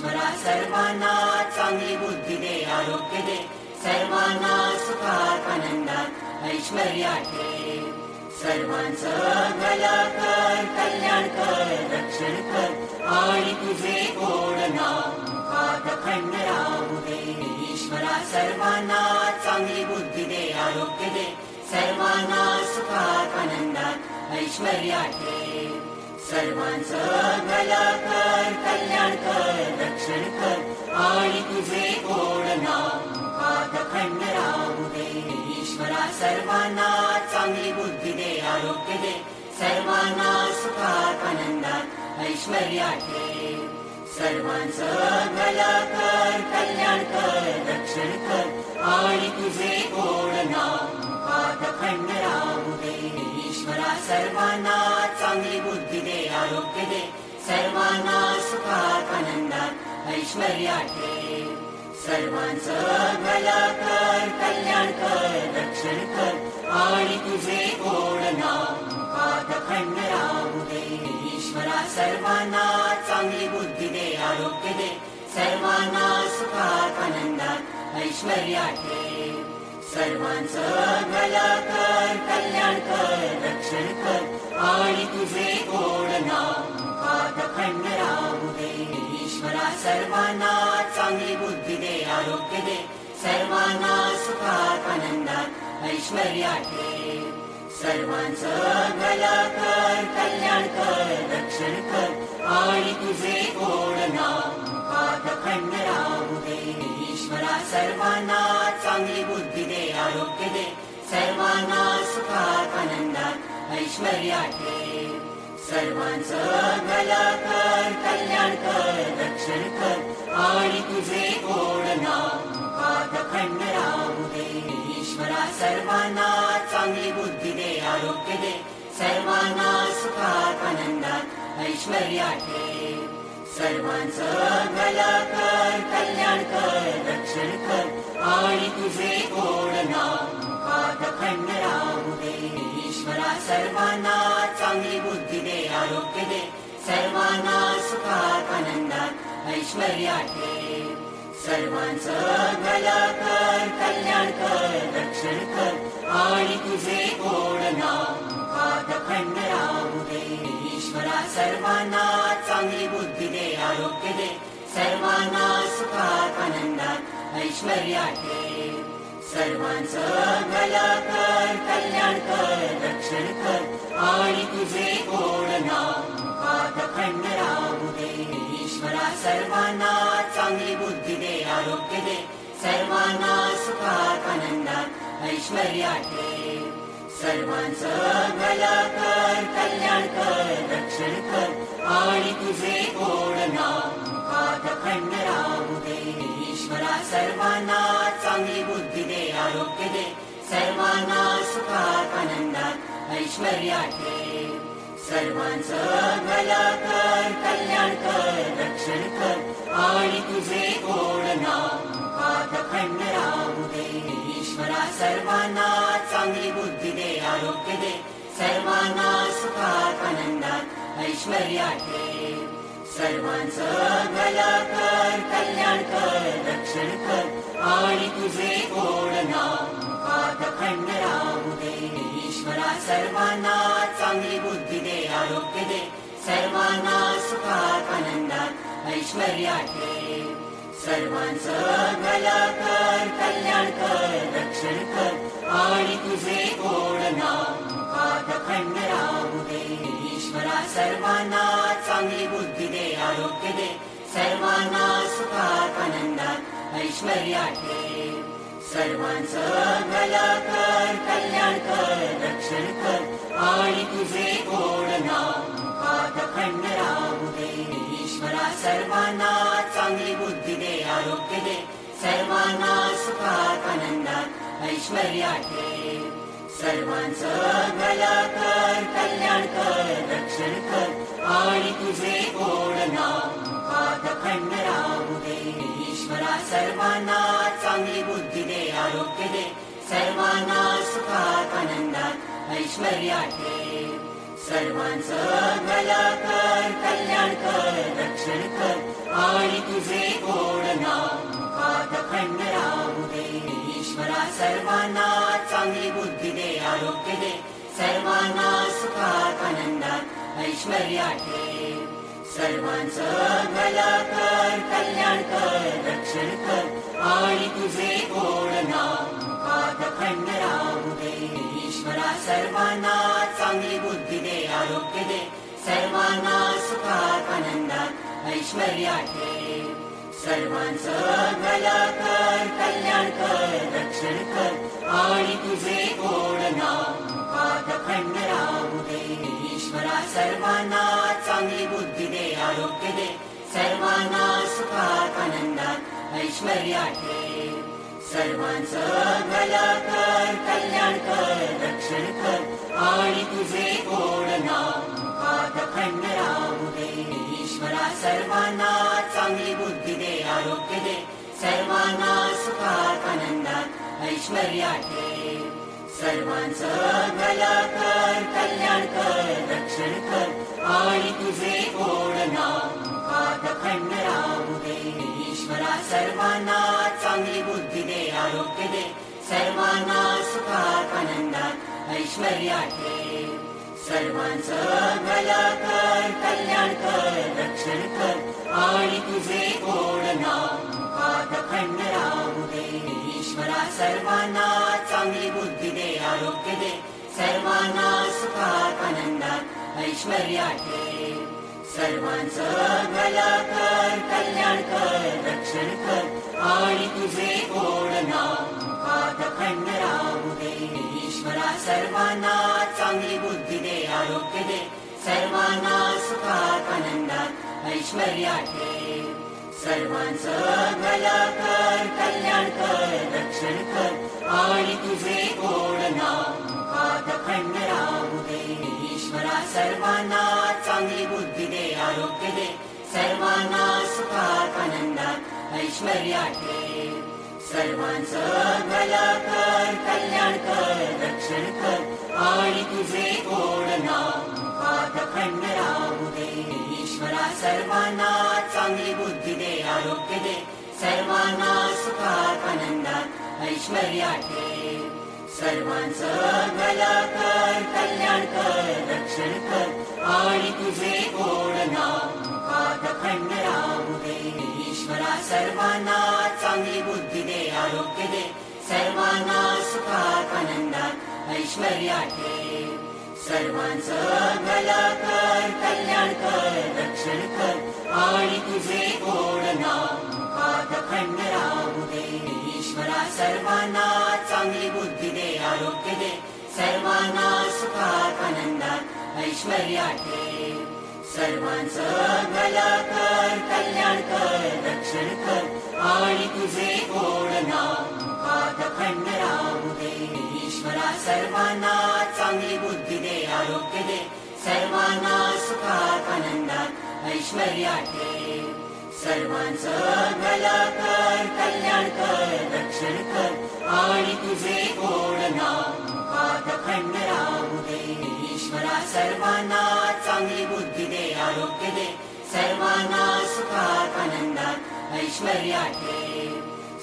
ईश्वरा सर्वांना चांगली बुद्धी दे, आरोग्य दे, सर्वांना सुखात आनंदात ऐश्वर्यात ठेव. सर्वांचं भलं कर, कल्याण कर, रक्षण कर आणि तुझे गोड नाव मुखात अखंड राहू दे. ईश्वरा सर्वांना चांगली बुद्धी दे, आरोग्य दे, सर्वांना सुखात आनंदात ऐश्वर्यात ठेव. सर्वांचं भलं कर, कल्याण कर, रक्षण कर आणि तुझे गोड नाव मुखात अखंड राहू दे. ईश्वरा सर्वांना चांगली बुद्धी दे, आरोग्य दे, सर्वांना सुखात आनंदात ऐश्वर्यात ठेव. सर्वांचं भलं कर, कल्याण कर, रक्षण कर आणि तुझे गोड नाव मुखात अखंड राहू दे. ईश्वरा सर्वांना चांगली बुद्धी दे, आरोग्य दे, सर्वांना सुखात आनंदात ऐश्वर्यात ठेव. सर्वांचं भलं कर, कल्याण कर, रक्षण कर आणि तुझे गोड नाव मुखात अखंड राहू दे. ईश्वरा सर्वांना चांगली बुद्धी दे, आरोग्य दे, सर्वांना सुखात आनंदात ऐश्वर्यात ठेव. सर्वांचं भलं कर, कल्याण कर, रक्षण कर आणि तुझे गोड नाव मुखात अखंड राहू दे. ईश्वरा सर्वांना चांगली बुद्धी दे, आरोग्य दे, सर्वांना सुखात आनंदात ऐश्वर्यात ठेव. सर्वांचं भलं कर, कल्याण कर, रक्षण कर आणि तुझे गोड नाव मुखात अखंड राहू दे. ईश्वरा सर्वांना चांगली बुद्धी दे, आरोग्य दे, सर्वांना सुखात आनंदात ऐश्वर्यात ठेव. सर्वांचं भलं कर, कल्याण कर, रक्षण कर आणि तुझे गोड नाव मुखात अखंड राहू दे. ईश्वरा सर्वांना चांगली बुद्धी दे, आरोग्य दे, सर्वांना सुखात आनंदात ऐश्वर्यात ठेव. सर्वांचं भलं कर, कल्याण कर, रक्षण कर आणि तुझे गोड नाव मुखात अखंड राहू दे. ईश्वरा सर्वांना चांगली बुद्धी दे, आरोग्य दे, सर्वांना सुखात आनंदात ऐश्वर्यात ठेव. सर्वांचं भलं कर, कल्याण कर, रक्षण कर आणि तुझे गोड नाव मुखात अखंड राहू दे. ईश्वरा सर्वांना चांगली बुद्धी दे, आरोग्य दे, सर्वांना सुखात आनंदात ऐश्वर्यात ठेव. सर्वांचं भलं कर, कल्याण कर, रक्षण कर आणि तुझे गोड नाव मुखात अखंड राहू दे. ईश्वरा सर्वांना चांगली बुद्धी दे, आरोग्य दे, सर्वांना सुखात आनंदात ऐश्वर्यात ठेव. सर्वांचं भलं कर, कल्याण कर, रक्षण कर आणि तुझे गोड नाव मुखात अखंड राहू दे. ईश्वरा सर्वांना चांगली बुद्धी दे, आरोग्य दे, सर्वांना सुखात आनंदात ऐश्वर्यात ठेव. सर्वांचं भलं कर, कल्याण कर, रक्षण कर आणि तुझे गोड नाव मुखात अखंड राहू दे. ईश्वरा सर्वांना चांगली बुद्धी दे, आरोग्य दे, सर्वांना सुखात आनंदात ऐश्वर्यात ठेव. सर्वांचं भलं कर, कल्याण कर, रक्षण कर आणि तुझे गोड नाव मुखात अखंड राहू दे. ईश्वरा सर्वांना चांगली बुद्धी दे, आरोग्य दे, सर्वांना सुखात आनंदात ऐश्वर्यात ठेव. सर्वांचं भलं कर, कल्याण कर, रक्षण कर आणि तुझे गोड नाव मुखात अखंड राहू दे. ईश्वरा सर्वांना चांगली बुद्धी दे, आरोग्य दे, सर्वांना सुखात आनंदात ऐश्वर्यात ठेव. सर्वांचं भलं कर, कल्याण कर, रक्षण कर आणि तुझे गोड नाव मुखात अखंड राहू दे. ईश्वरा सर्वांना चांगली बुद्धी दे, आरोग्य दे, सर्वांना सुखात आनंदात ऐश्वर्यात ठेव. सर्वांचं भलं कर, कल्याण कर, रक्षण कर आणि तुझे गोड नाव मुखात अखंड राहू दे. ईश्वरा सर्वांना चांगली बुद्धी दे, आरोग्य दे, सर्वांना सुखात आनंदात ऐश्वर्यात ठेव. सर्वांचं भलं कर, कल्याण कर, रक्षण कर आणि तुझे गोड नाम मुखात खंड राहू दे. ईश्वरा सर्वांना चांगली बुद्धी दे, आरोग्य दे, सर्वांना सुखात आनंदात ऐश्वर्यात ठेव. सर्वांचं भलं कर, कल्याण कर, रक्षण कर आणि तुझे गोड नाम मुखात खंड राहू दे. ईश्वरा सर्वांना चांगली बुद्धी दे, आरोग्य दे, सर्वांना सुखात आनंदात ऐश्वर्यात ठेव. सर्वांचं भलं कर, कल्याण कर, रक्षण कर आणि तुझे गोड नाम मुखात खंड राहू दे. ईश्वरा सर्वांना चांगली बुद्धी दे, आरोग्य दे, सर्वांना सुखात आनंदात ऐश्वर्यात ठेव. सर्वांचं भलं कर, कल्याण कर, रक्षण कर आणि तुझे गोड नाम मुखात खंड राहू दे. ईश्वरा सर्वांना चांगली बुद्धी दे, आरोग्य दे, सर्वांना सुखात आनंदात ऐश्वर्यात ठेव. सर्वांचं भलं कर, कल्याण कर, रक्षण कर आणि तुझे गोड नाम मुखात खंड राहू दे. ईश्वरा सर्वांना चांगली बुद्धी दे, आरोग्य दे, सर्वांना सुखात आनंदात ऐश्वर्यात ठेव. सर्वांचं भलं कर, कल्याण कर, रक्षण कर आणि तुझे गोड नाम मुखात खंड राहू दे. ईश्वरा सर्वांना चांगली बुद्धी दे, आरोग्य दे, सर्वांना सुखात आनंदात ऐश्वर्यात ठेव. सर्वांचं भलं कर, कल्याण कर, रक्षण कर आणि तुझे गोड नाम मुखात खंड राहू दे. ईश्वरा सर्वांना चांगली बुद्धी दे, आरोग्य दे, सर्वांना सुखात आनंदात ऐश्वर्यात ठेव. सर्वांचं भलं कर, कल्याण कर, रक्षण कर आणि तुझे गोड नाम मुखात खंड राहू दे. ईश्वरा सर्वांना चांगली बुद्धी दे, आरोग्य दे, सर्वांना सुखात आनंदात ऐश्वर्यात ठेव. सर्वांचं भलं कर, कल्याण कर, रक्षण कर आणि तुझे गोड नाम मुखात खंड राहू दे. ईश्वरा सर्वांना चांगली बुद्धी दे, आरोग्य दे, सर्वांना सुखात आनंदात ऐश्वर्यात ठेव. सर्वांचं भलं कर, कल्याण कर, रक्षण कर आणि तुझे गोड नाम मुखात खंड राहू दे. ईश्वरा सर्वांना चांगली बुद्धी दे, आरोग्य दे, सर्वांना सुखात आनंदात ऐश्वर्यात ठेव. सर्वांचं भलं कर, कल्याण कर, रक्षण कर आणि तुझे गोड नाम मुखात खंड राहू दे. ईश्वरा सर्वांना चांगली बुद्धी दे, आरोग्य दे, सर्वांना सुखात आनंदात ऐश्वर्यात ठेव. सर्वांचं भलं कर, कल्याण कर, रक्षण कर आणि तुझे गोड नाम मुखात खंड राहू दे. ईश्वरा सर्वांना चांगली बुद्धी दे, आरोग्य दे, सर्वांना सुखात आनंदात ऐश्वर्यात ठेव. सर्वांचं भलं कर, कल्याण कर, रक्षण कर आणि तुझे गोड नाम मुखात खंड राहू दे. ईश्वरा सर्वांना चांगली बुद्धी दे, आरोग्य दे, सर्वांना सुखात आनंदात ऐश्वर्यात ठेव.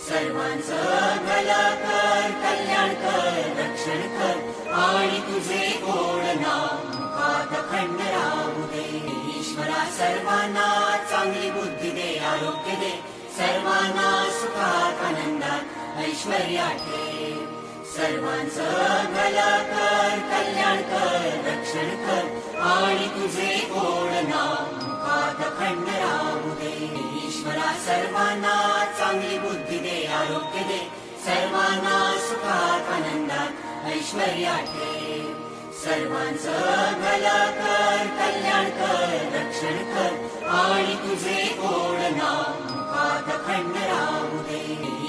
सर्वांचं भलं कर, कल्याण कर, रक्षण कर आणि तुझे गोड नाम मुखात खंड राहू दे. ईश्वरा सर्वांना चांगली बुद्धी दे, आरोग्य दे, सर्वांना सुखात आनंदात ऐश्वर्यात ठेव. सर्वांचं भलं कर, कल्याण कर, रक्षण कर आणि तुझे गोड नाम मुखात खंड राहू दे. ईश्वरा सर्वांना चांगली बुद्धी दे, आरोग्य दे, सर्वांना सुखात आनंदात ऐश्वर्यात ठेव. सर्वांचं भलं कर, कल्याण कर, रक्षण कर आणि तुझे गोड नाम मुखात खंड राहू दे.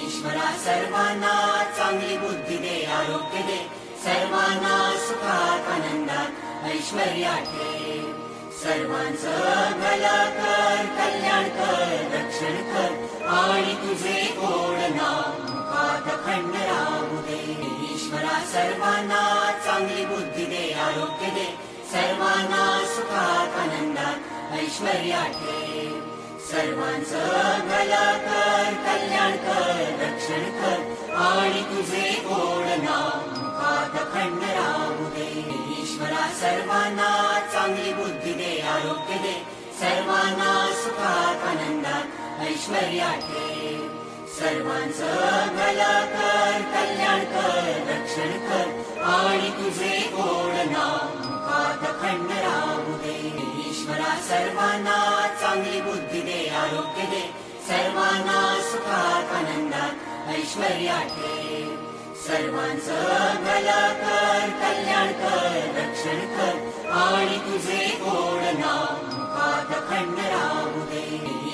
ईश्वरा सर्वांना चांगली बुद्धी दे, आरोग्य दे, सर्वांना सुखात आनंदात ऐश्वर्यात ठेव. सर्वांचं भलं कर, कल्याण कर, रक्षण कर आणि तुझे गोड नाम मुखात खंड राहू दे. ईश्वरा सर्वांना चांगली बुद्धी दे, आरोग्य दे, सर्वांना सुखात आनंदात ऐश्वर्यात ठेव. सर्वांचं भलं ऐश्वर्या ठेव. सर्वांचं भलं कर, कल्याण कर, रक्षण कर आणि तुझे गोड नाम मुखात अखंड राहू दे. ईश्वरा सर्वांना चांगली बुद्धी दे, आरोग्य दे, सर्वांना सुखात आनंदात ऐश्वर्या ठेव. सर्वांचं भलं कर, कल्याण कर, रक्षण कर आणि तुझे गोड नाम मुखात अखंड राहू दे.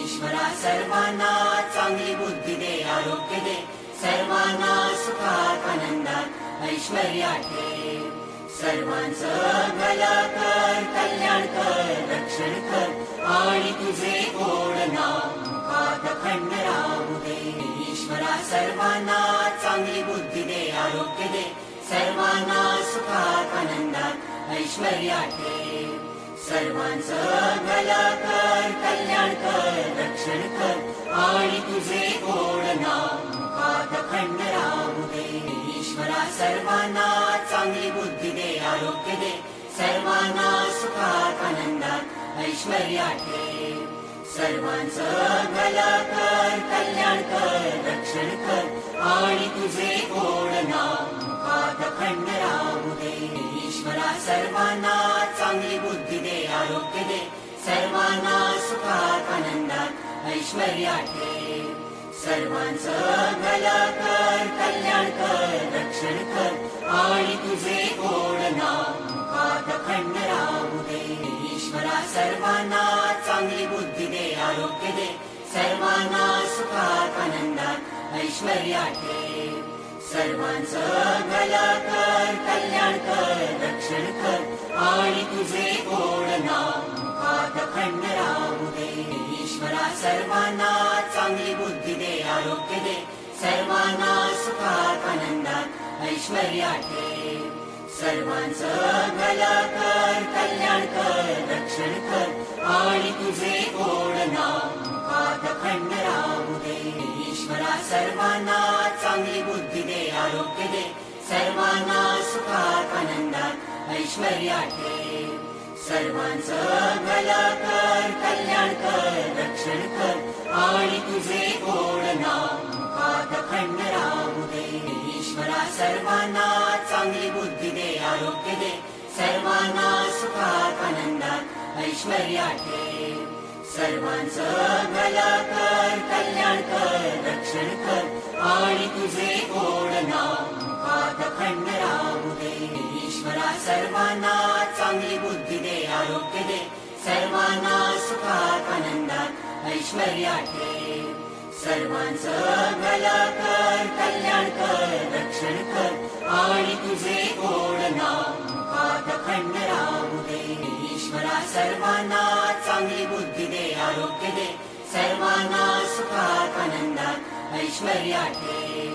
ईश्वरा सर्वांना चांगली बुद्धी दे, आरोग्य दे, सर्वांना सुखात आनंदात ऐश्वर्या ठेव. सर्वांचं भलं कर, कल्याण कर, रक्षण कर आणि तुझे गोड नाम मुखात अखंड राहू दे. ईश्वरा सर्वांना चांगली बुद्धी दे, आरोग्य दे, सर्वांना सुखात आनंदात ऐश्वर्या ठेव. सर्वांचं भलं कर, कल्याण कर, रक्षण कर आणि तुझे गोड नाम मुखात अखंड राहू दे. ईश्वरा सर्वांना चांगली बुद्धी दे, आरोग्य दे, सर्वांना सुखात आनंदात ऐश्वर्या ठेव. सर्वांचं भलं कर, कल्याण कर, रक्षण कर आणि तुझे गोड नाम मुखात अखंड राहू दे. ईश्वरा सर्वांना चांगली बुद्धी दे, आरोग्य दे, सर्वांना सुखात आनंदात ऐश्वर्या ठेव. सर्वांचं भलं कर, कल्याण कर, रक्षण कर आणि तुझे गोड नाम मुखात अखंड राहू दे. ईश्वरा सर्वांना चांगली बुद्धी दे, आरोग्य दे, सर्वांना सुखात आनंदात ऐश्वर्या ठेव. सर्वांचं भलं कर, कल्याण कर, रक्षण कर आणि तुझे गोड नाम मुखात अखंड राहू दे. ईश्वरा सर्वांना चांगली बुद्धी दे, आरोग्य दे, सर्वांना सुखात आनंदात ऐश्वर्या ठेव. सर्वांचं भलं कर, कल्याण कर, रक्षण कर आणि तुझे गोड नाम मुखात अखंड राहू दे. ईश्वरा सर्वांना चांगली बुद्धी दे, आरोग्य दे, सर्वांना सुखात आनंदात ऐश्वर्या ठेव. सर्वांचं भलं कर, कल्याण कर, रक्षण कर आणि तुझे गोड नाम मुखात अखंड राहू दे. ईश्वरा सर्वांना चांगली बुद्धी दे, आरोग्य दे, सर्वांना सुखात आनंदात ऐश्वर्या ठेव. सर्वांचं भलं कर, कल्याण कर, रक्षण कर आणि तुझे गोड नाम मुखात अखंड राहू दे. ईश्वरा सर्वांना चांगली बुद्धी दे, आरोग्य दे, सर्वांना सुखात आनंदात ऐश्वर्या ठेव. सर्वांचं भलं कर, कल्याण कर, रक्षण कर आणि तुझे गोड नाम मुखात अखंड राहू दे. ईश्वरा सर्वांना चांगली बुद्धी दे, आरोग्य दे, सर्वांना सुखात आनंदात ऐश्वर्या ठेव.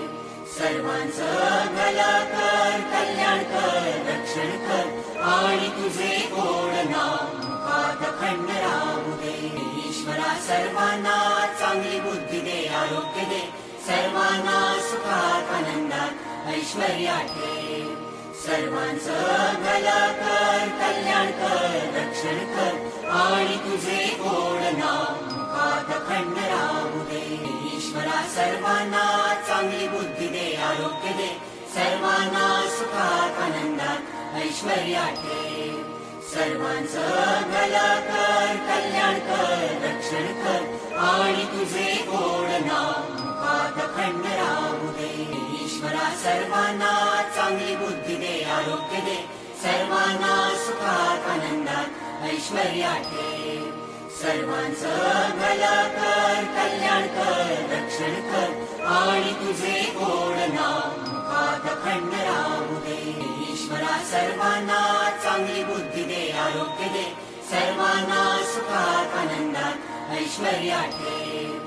सर्वांचं भलं कर, कल्याण कर, रक्षण कर आणि तुझे गोड नाम मुखात अखंड राहू दे. ईश्वरा सर्वांना चांगली बुद्धी दे, आरोग्य दे, सर्वांना सुखात आनंदात ऐश्वर्या ठेव. सर्वांचं भलं कर, कल्याण कर, रक्षण कर आणि तुझे गोड नाम मुखात अखंड राहू दे. ईश्वरा सर्वांना चांगली बुद्धी दे, आरोग्य दे, सर्वांना सुखात आनंदात ऐश्वर्या ठेव. सर्वांचं भलं कर, कल्याण कर, रक्षण कर आणि तुझे गोड नाम मुखात अखंड राहू दे. ईश्वरा सर्वांना चांगली बुद्धी दे, आरोग्य दे, सर्वांना सुखात आनंदात ऐश्वर्या ठेव. सर्वांचं भलं कर, कल्याण कर, रक्षण कर आणि तुझे गोड नाम मुखात अखंड राहू दे. ईश्वरा सर्वांना चांगली बुद्धी दे, आरोग्य दे, सर्वांना सुखात आनंदात ऐश्वर्या ठेव.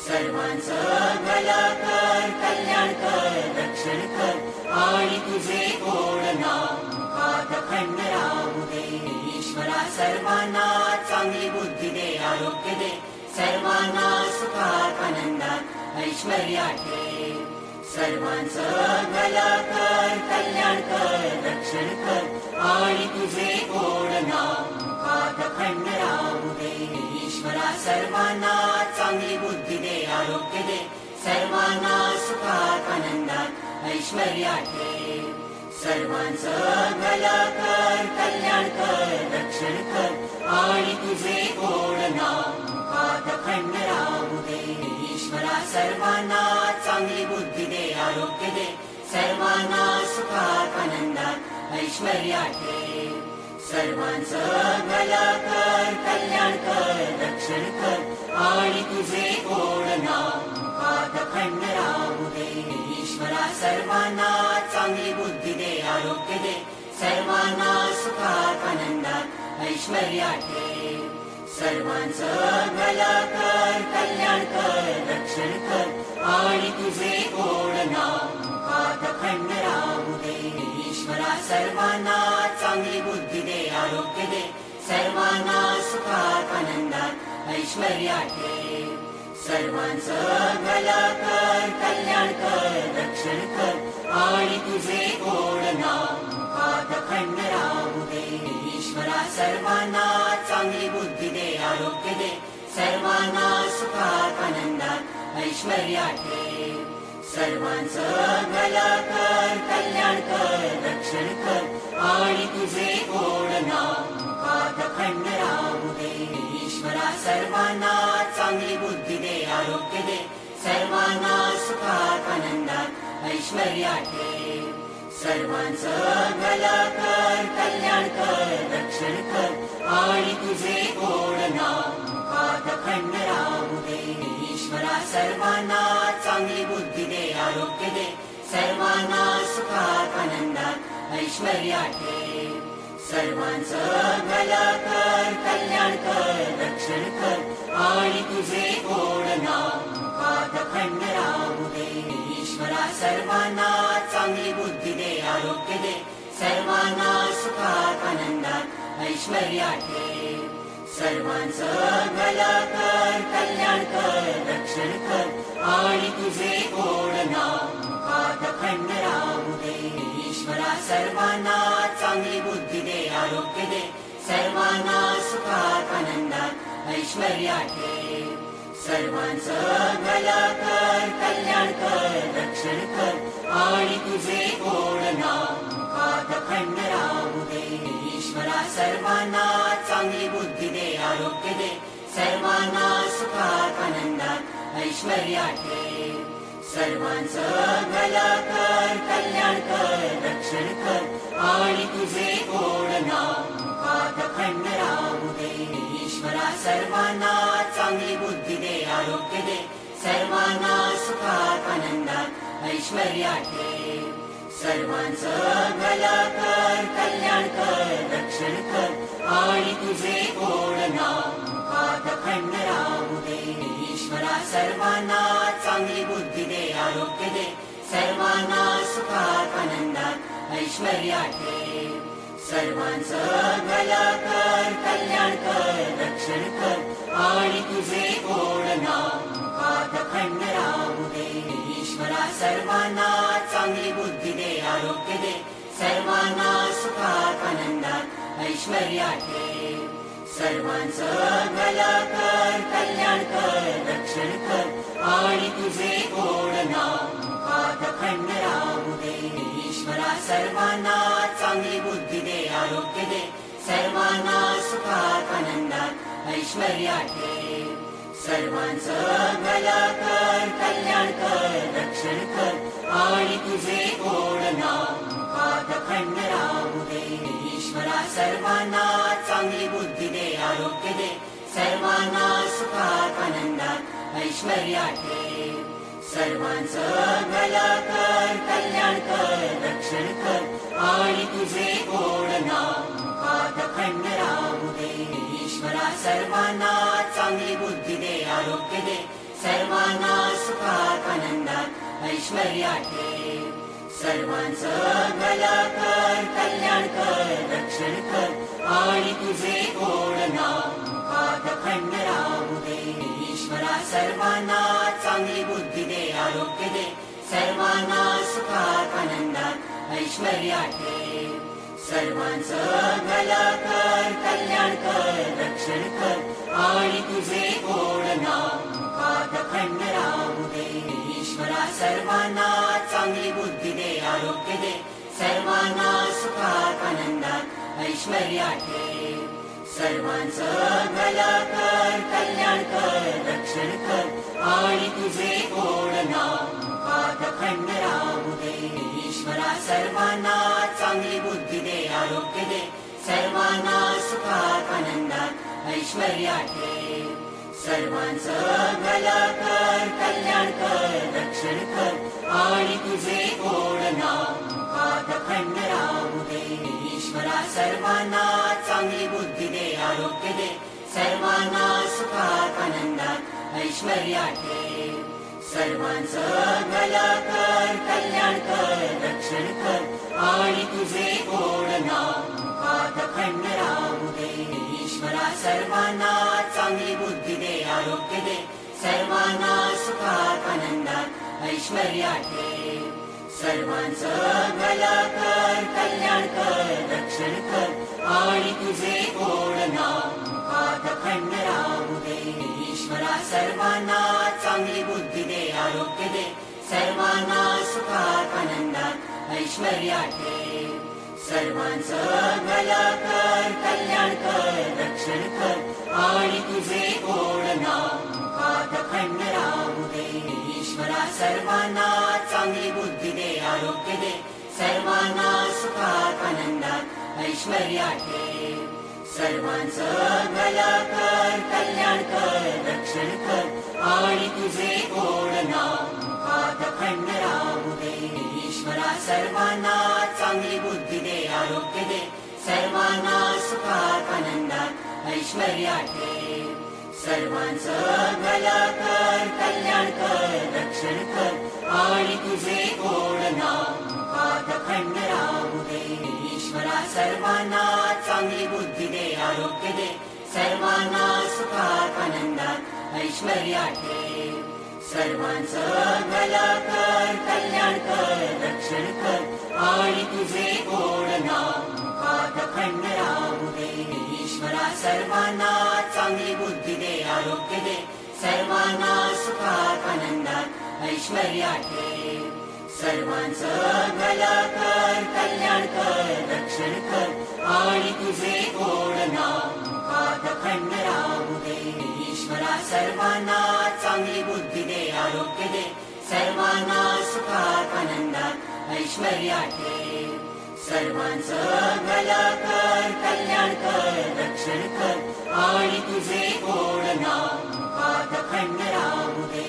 सर्वांचं भलं कर, कल्याण कर, रक्षण कर आणि तुझे गोड नाम मुखात अखंड राहू दे. ईश्वरा सर्वांना चांगली बुद्धी दे, आरोग्य दे, सर्वांना सुखात आनंदात ऐश्वर्या ठेव. सर्वांचं भलं कर, कल्याण कर, रक्षण कर आणि तुझे गोड नाम मुखात अखंड राहू दे. ईश्वरा सर्वांना चांगली बुद्धी दे, ऐश्वर्या ठेव. सर्वांचं भलं कर, कल्याण कर, रक्षण कर आणि तुझे गोड नाम मुखात अखंड राहू दे. ईश्वरा सर्वांना चांगली बुद्धी दे, आरोग्य दे, सर्वांना सुखात आनंदात ऐश्वर्या ठेव. सर्वांचं भलं कर, कल्याण कर, रक्षण कर आणि तुझे गोड नाम मुखात अखंड राहू दे. ईश्वरा सर्वांना चांगली बुद्धी दे, आरोग्य दे, सर्वांना सुखात आनंदात ऐश्वर्या ठेव. सर्वांचं भलं कर, कल्याण कर, रक्षण कर आणि तुझे गोड नाम मुखात अखंड राहू दे. ईश्वरा सर्वांना चांगली बुद्धी दे, आरोग्य दे, सर्वांना सुखात आनंदात ऐश्वर्या ठेव. सर्वांचं भलं कर, कल्याण कर, रक्षण कर आणि तुझे गोड नाम मुखात अखंड राहू दे. ईश्वरा सर्वांना चांगली बुद्धी दे, आरोग्य दे, सर्वांना सुखात आनंदात ऐश्वर्या ठेव. सर्वांचं भलं कर, कल्याण कर, रक्षण कर आणि तुझे गोड नाम मुखात अखंड राहू दे. ईश्वरा सर्वांना चांगली बुद्धी दे, आरोग्य दे, सर्वांना सुखात आनंदात ऐश्वर्या ठेव. सर्वांचं भलं कर, कल्याण कर, रक्षण कर आणि तुझे गोड नाम मुखात अखंड राहू दे. ईश्वरा सर्वांना चांगली बुद्धी दे, आरोग्य दे, सर्वांना सुखात आनंदात ऐश्वर्या ठेव. सर्वांचं भलं कर, कल्याण कर, रक्षण कर आणि तुझे गोड नाम मुखात अखंड राहू दे. ईश्वरा सर्वांना चांगली बुद्धी दे, आरोग्य दे, सर्वांना सुखात आनंदात ऐश्वर्या ठेव. सर्वांचं भलं कर, कल्याण कर, रक्षण कर आणि तुझे गोड नाम मुखात अखंड राहू दे. ईश्वरा सर्वांना चांगली बुद्धी दे, आरोग्य दे, सर्वांना सुखात आनंदात ऐश्वर्या ठेव. सर्वांचं भलं कर, कल्याण कर, रक्षण कर आणि तुझे गोड नाम मुखात अखंड राहू दे. ईश्वरा सर्वांना चांगली बुद्धी दे, आरोग्य दे, सर्वांना सुखात आनंदात ऐश्वर्या ठेव. सर्वांचं भलं कर, कल्याण कर, रक्षण कर आणि तुझे गोड नाम मुखात अखंड राहू दे. ईश्वरा सर्वांना चांगली बुद्धी दे, आरोग्य दे, सर्वांना सुखात आनंदात ऐश्वर्या ठेव. सर्वांचं भलं कर, कल्याण कर, रक्षण कर आणि तुझे गोड नाम मुखात अखंड राहू दे. ईश्वरा सर्वांना चांगली बुद्धी दे, आरोग्य दे, सर्वांना सुखात आनंदात ऐश्वर्या ठेव. सर्वांचं भलं कर, कल्याण कर, रक्षण कर आणि तुझे गोड नाम मुखात अखंड राहू दे. ईश्वरा सर्वांना चांगली बुद्धी दे, आरोग्य दे, सर्वांना सुखात आनंदात ऐश्वर्या ठेव. सर्वांचं भलं कर, कल्याण कर, रक्षण कर आणि तुझे गोड नाम मुखात अखंड राहू दे. ईश्वरा सर्वांना चांगली बुद्धी दे, आरोग्य दे, सर्वांना सुखात आनंदात ऐश्वर्या ठेव. सर्वांचं भलं कर, कल्याण कर, रक्षण कर आणि तुझे गोड नाम मुखात अखंड राहू दे. ईश्वरा सर्वांना चांगली बुद्धी दे, आरोग्य दे, सर्वांना सुखात आनंदात ऐश्वर्या ठेव. सर्वांचं भलं कर, कल्याण कर, रक्षण कर आणि तुझे गोड नाम मुखात अखंड राहू दे. ईश्वरा सर्वांना चांगली बुद्धी दे, आरोग्य दे, सर्वांना सुखात आनंदात ऐश्वर्या ठेव. सर्वांचं भलं कर, कल्याण कर, रक्षण कर आणि तुझे गोड नाम मुखात अखंड राहू दे. ईश्वरा सर्वांना चांगली बुद्धी दे, आरोग्य दे, सर्वांना सुखात आनंदात ऐश्वर्या ठेव. सर्वांचं भलं कर, कल्याण कर, रक्षण कर आणि तुझे गोड नाम मुखात अखंड राहू दे. ईश्वरा सर्वांना चांगली बुद्धी दे, ऐश्वर्या ठेव. सर्वांचं भलं कर, कल्याण कर, रक्षण कर आणि तुझे गोड नाम मुखात अखंड राहू दे. ईश्वरा सर्वांना चांगली बुद्धी दे, आरोग्य दे, सर्वांना सुखात आनंदात ऐश्वर्या ठेव. सर्वांचं भलं कर, कल्याण कर, रक्षण कर आणि तुझे गोड नाम मुखात अखंड राहू दे. ईश्वरा सर्वांना चांगली बुद्धी दे, आरोग्य दे, सर्वांना सुखात आनंदात ऐश्वर्या ठेव. सर्वांचं भलं कर, कल्याण कर, रक्षण कर आणि तुझे गोड नाम मुखात अखंड राहू दे. ईश्वरा सर्वांना चांगली बुद्धी दे, आरोग्य दे, सर्वांना सुखात आनंदात ऐश्वर्या ठेव. सर्वांचं भलं कर, कल्याण कर, रक्षण कर आणि तुझे गोड नाम मुखात अखंड राहू दे. ईश्वरा सर्वांना चांगली बुद्धी दे, आरोग्य दे, सर्वांना सुखात आनंदात ऐश्वर्या ठेव. सर्वांचं भलं कर, कल्याण कर, रक्षण कर आणि तुझे गोड नाम मुखात अखंड राहू दे. ईश्वरा सर्वांना चांगली बुद्धी दे, आरोग्य दे, सर्वांना सुखात आनंदात ऐश्वर्या ठेव. सर्वांचं भलं कर, कल्याण कर, रक्षण कर आणि तुझे गोड नाम मुखात अखंड राहू दे. ईश्वरा सर्वांना चांगली बुद्धी दे, आरोग्य दे, सर्वांना सुखात आनंदात ऐश्वर्या ठेव. सर्वांचं भलं कर, कल्याण कर, रक्षण कर आणि तुझे गोड नाम मुखात अखंड राहू दे. ईश्वरा सर्वांना चांगली बुद्धी दे, आरोग्य दे, सर्वांना सुखात आनंदात ऐश्वर्या ठेव. सर्वांचं भलं कर, कल्याण कर, रक्षण कर आणि तुझे गोड नाम मुखात अखंड राहू दे. ईश्वरा सर्वांना चांगली बुद्धी दे, आरोग्य दे, सर्वांना सुखात आनंदात ऐश्वर्या ठेव. सर्वांचं भलं कर, कल्याण कर, रक्षण कर आणि तुझे गोड नाम मुखात अखंड राहू दे. ईश्वरा सर्वांना चांगली बुद्धी दे, आरोग्य दे, सर्वांना सुखात आनंदात ऐश्वर्या ठेव. सर्वांचं भलं कर, कल्याण कर, रक्षण कर आणि तुझे गोड नाम मुखात अखंड राहू दे.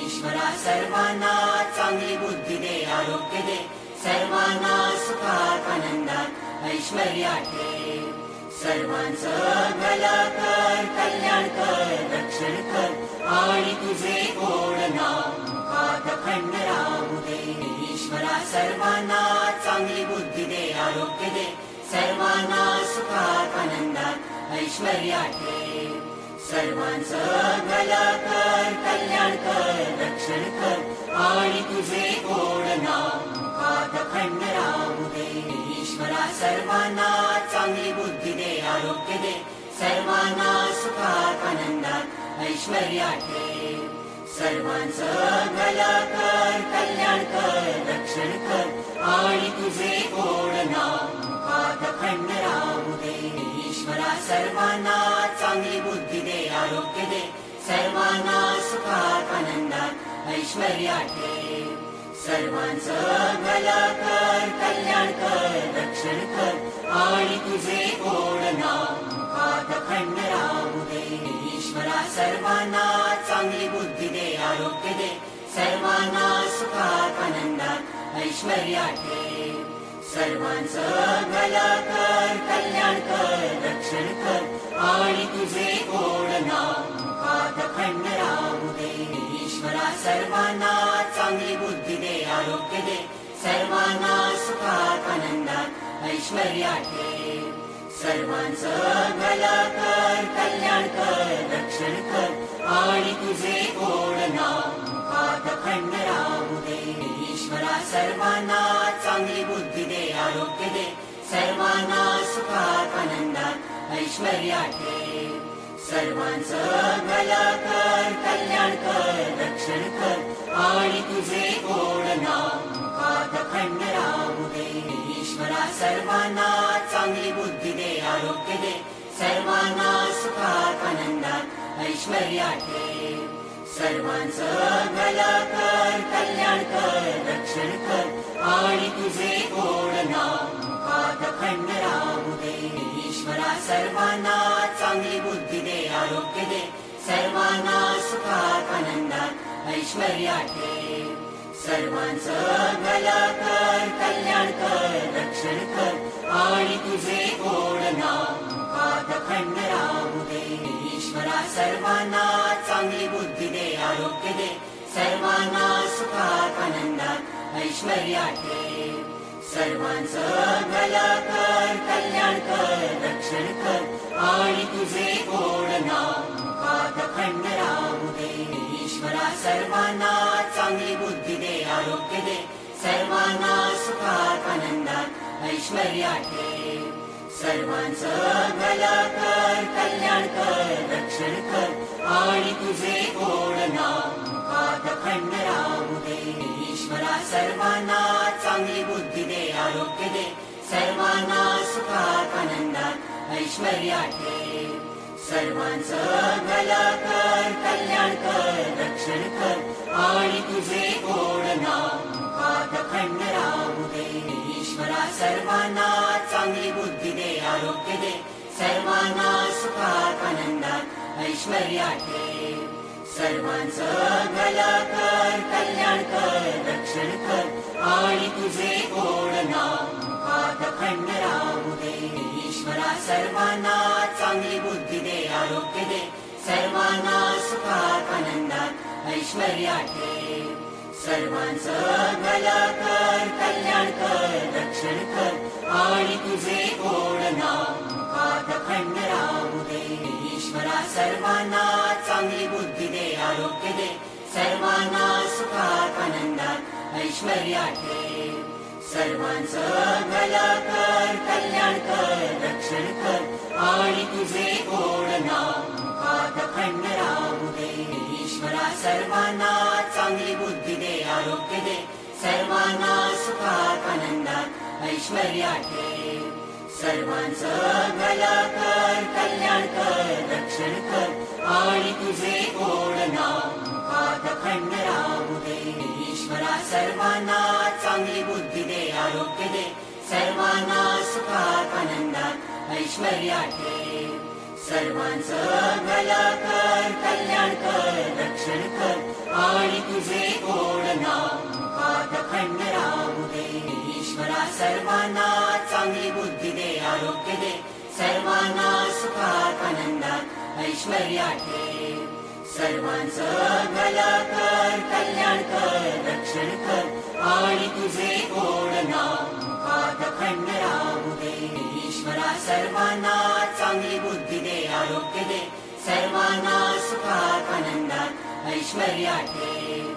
ईश्वरा सर्वांना चांगली बुद्धी दे, आरोग्य दे, सर्वांना सुखात आनंदात ऐश्वर्या ठेव. सर्वांचं भलं कर, कल्याण कर, रक्षण कर आणि तुझे गोड नाम मुखात अखंड राहू दे. ईश्वरा सर्वांना चांगली बुद्धी दे, आरोग्य दे, सर्वांना सुखात आनंदात ऐश्वर्या ठेव. सर्वांचं भलं कर, कल्याण कर, रक्षण कर आणि तुझे गोड नाम मुखात अखंड राहू दे. ईश्वरा सर्वांना चांगली बुद्धी दे, आरोग्य दे, सर्वांना सुखात आनंदात ऐश्वर्या ठेव. सर्वांचं भलं कर, कल्याण कर, रक्षण कर आणि तुझे गोड नाम मुखात अखंड राहू दे. ईश्वरा सर्वांना चांगली बुद्धी दे, आरोग्य दे, सर्वांना सुखात आनंदात ऐश्वर्या ठेव. सर्वांचं भलं कर, कल्याण कर, रक्षण कर आणि तुझे गोड नाम मुखात अखंड राहू दे. ईश्वरा सर्वांना चांगली बुद्धी दे, आरोग्य दे, सर्वांना सुखात आनंदात ऐश्वर्या ठेव. सर्वांचं भलं कर, कल्याण कर, रक्षण कर आणि तुझे गोड नाम मुखात अखंड राहू दे. ईश्वरा सर्वांना चांगली बुद्धी दे, आरोग्य दे, सर्वांना सुखात आनंदात ऐश्वर्या ठेव. सर्वांचं भलं कर, कल्याण कर, रक्षण कर आणि तुझे गोड नाम मुखात अखंड राहू दे. ईश्वरा सर्वांना चांगली बुद्धी दे, आरोग्य दे, सर्वांना सुखात आनंदात ऐश्वर्या ठेव. सर्वांचं भलं कर, कल्याण कर, रक्षण कर आणि तुझे गोड नाम मुखात अखंड राहू दे. ईश्वरा सर्वांना चांगली बुद्धी दे, ऐश्वर्या ठेव. सर्वांचं भलं कर, कल्याण कर, रक्षण कर आणि तुझे गोड नाव मुखात अखंड राहू दे. ईश्वरा सर्वांना चांगली बुद्धी दे, आरोग्य दे, सर्वांना सुखात आनंदात ऐश्वर्या ठेव. सर्वांचं भलं कर, कल्याण कर, रक्षण कर आणि तुझे गोड नाव मुखात अखंड राहू दे. ईश्वरा सर्वांना चांगली बुद्धी दे, आरोग्य दे, सर्वांना सुखात आनंदात ऐश्वर्या ठेव. सर्वांचं भलं कर, कल्याण कर, रक्षण कर आणि तुझे गोड नाव मुखात अखंड राहू दे. ईश्वरा सर्वांना चांगली बुद्धी दे, आरोग्य दे, सर्वांना सुखात आनंदात ऐश्वर्या ठेव. सर्वांचं भलं कर, कल्याण कर, रक्षण कर आणि तुझे गोड नाव मुखात अखंड राहू दे. ईश्वरा सर्वांना चांगली बुद्धी दे, आरोग्य दे, सर्वांना सुखात आनंदात ऐश्वर्या ठेव. सर्वांचं भलं कर, कल्याण कर, रक्षण कर आणि तुझे गोड नाव मुखात अखंड राहू दे. ईश्वरा सर्वांना चांगली बुद्धी दे, आरोग्य दे, सर्वांना सुखात आनंदात ऐश्वर्या ठेव. सर्वांचं भलं कर, कल्याण कर, रक्षण कर आणि तुझे गोड नाव मुखात अखंड राहू दे. ईश्वरा सर्वांना चांगली बुद्धी दे, आरोग्य दे, सर्वांना सुखात आनंदात ऐश्वर्या ठेव. सर्वांचं भलं कर, कल्याण कर, रक्षण कर आणि तुझे गोड नाव मुखात अखंड राहू दे. ईश्वरा सर्वांना चांगली बुद्धी दे, आरोग्य दे, सर्वांना सुखात आनंदात ऐश्वर्या ठेव. सर्वांचं भलं कर, कल्याण कर, रक्षण कर आणि तुझे गोड नाव मुखात अखंड राहू दे. ईश्वरा सर्वांना चांगली बुद्धी दे, आरोग्य दे, सर्वांना सुखात आनंदात ऐश्वर्या ठेव. सर्वांचं भलं कर, कल्याण कर, रक्षण कर आणि तुझे गोड नाव मुखात अखंड राहू दे. ईश्वरा सर्वांना चांगली बुद्धी दे, आरोग्य दे, सर्वांना सुखात आनंदात ऐश्वर्या ठेव. सर्वांचं भलं कर, कल्याण कर, रक्षण कर आणि तुझे गोड नाव मुखात अखंड राहू दे. ईश्वरा सर्वांना चांगली बुद्धी दे, आरोग्य दे, सर्वांना सुखात आनंदात ऐश्वर्या ठेव. सर्वांचं भलं कर, कल्याण कर, रक्षण कर आणि तुझे गोड नाव मुखात अखंड राहू दे. ईश्वरा सर्वांना चांगली बुद्धी दे, आरोग्य दे, सर्वांना सुखात आनंदात ऐश्वर्या ठेव.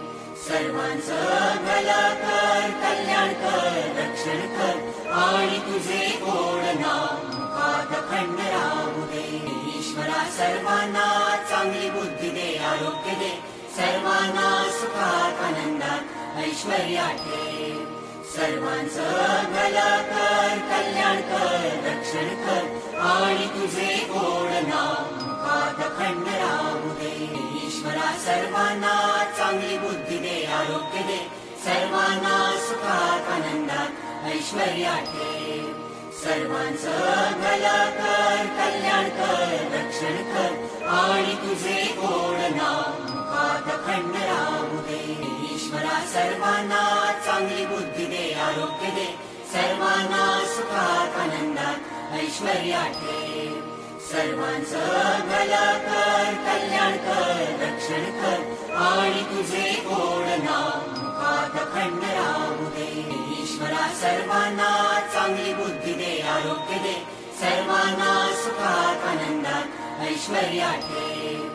सर्वांचं भलं कर, कल्याण कर, रक्षण कर आणि तुझे गोड नाव मुखात अखंड राहू दे. ईश्वरा सर्वांना चांगली बुद्धी दे, आरोग्य दे, सर्वांना सुखात आनंदात ऐश्वर्या ठेव. सर्वांचं भलं कर, कल्याण कर, रक्षण कर आणि तुझे गोड नाव मुखात अखंड राहू दे. ईश्वरा सर्वांना चांगली बुद्धी दे, आरोग्य दे, सर्वांना सुखात आनंदात ऐश्वर्या ठेव. सर्वांचं भलं कर, कल्याण कर, रक्षण कर आणि तुझे गोड नाव मुखात अखंड राहू दे. ईश्वरा सर्वांना चांगली बुद्धी दे, आरोग्य दे, सर्वांना सुखात आनंदात ऐश्वर्या ठेव. सर्वांचं भलं कर, कल्याण कर, रक्षण कर आणि तुझे गोड नाव मुखात अखंड राहू दे. ईश्वरा सर्वांना चांगली बुद्धी दे, आरोग्य दे, सर्वांना सुखात आनंदात ऐश्वर्या ठेव.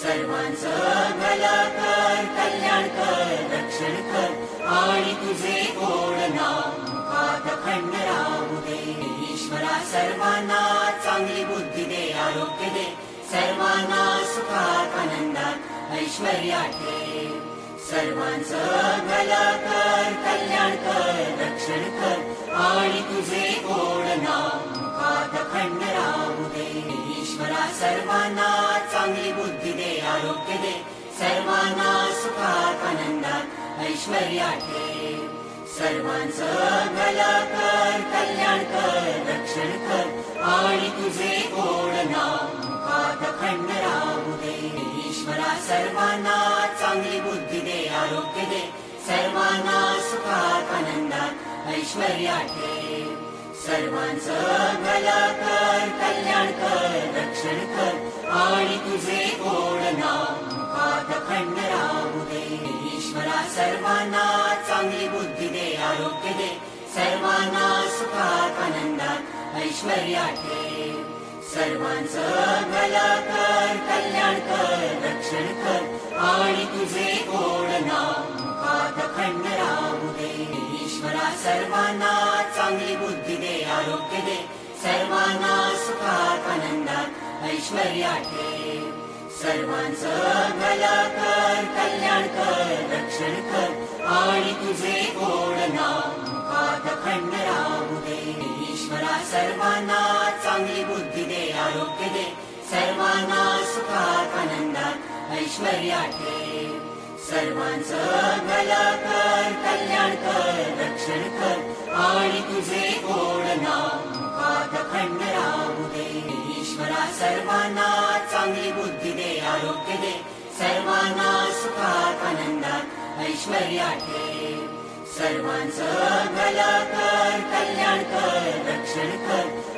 सर्वांचं भलं कर, कल्याण कर, रक्षण कर आणि तुझे गोड नाव मुखात अखंड राहू दे. ईश्वरा सर्वांना चांगली बुद्धी दे, आरोग्य दे, सर्वांना सुखात आनंदात ऐश्वर्या ठेव. सर्वांचं भलं कर, कल्याण कर, रक्षण कर आणि तुझे गोड नाव मुखात अखंड राहू दे. ईश्वरा सर्वांना चांगली बुद्धी दे, आरोग्य दे, सर्वांना सुखात आनंदात ऐश्वर्यात ठेव. सर्वांचं भलं कर, कल्याण कर, रक्षण कर आणि तुझे गोड नाम मुखात अखंड राहू दे. ईश्वरा सर्वांना चांगली बुद्धी दे, आरोग्य दे, सर्वांना सुखात आनंदात ऐश्वर्यात ठेव. सर्वांचं भलं कर, कल्याण कर, रक्षण कर आणि तुझे गोड नाम मुखात अखंड राहू दे. ईश्वरा सर्वांना चांगली बुद्धी दे, आरोग्य दे, सर्वांना सुखात आनंदात ऐश्वर्यात ठेव. सर्वांचं भलं कर, कल्याण कर, रक्षण कर आणि तुझे गोड नाम मुखात अखंड राहू दे. ईश्वरा सर्वांना चांगली बुद्धी दे, आरोग्य दे, सर्वांना सुखात आनंदात ऐश्वर्यात ठेव. सर्वांचं भलं कर, कल्याण कर, रक्षण कर आणि तुझे गोड नाम मुखात अखंड राहू दे. ईश्वरा सर्वांना चांगली बुद्धी दे, आरोग्य दे, सर्वांना सुखात आनंदात ऐश्वर्यात ठेव. सर्वांचं भलं कर, कल्याण कर, रक्षण कर आणि तुझे गोड नाम मुखात अखंड राहू दे. ईश्वरा सर्वांना चांगली बुद्धी दे, आरोग्य दे, सर्वांना सुखात आनंदात ऐश्वर्यात ठेव. सर्वांचं भलं कर, कल्याण कर, रक्षण कर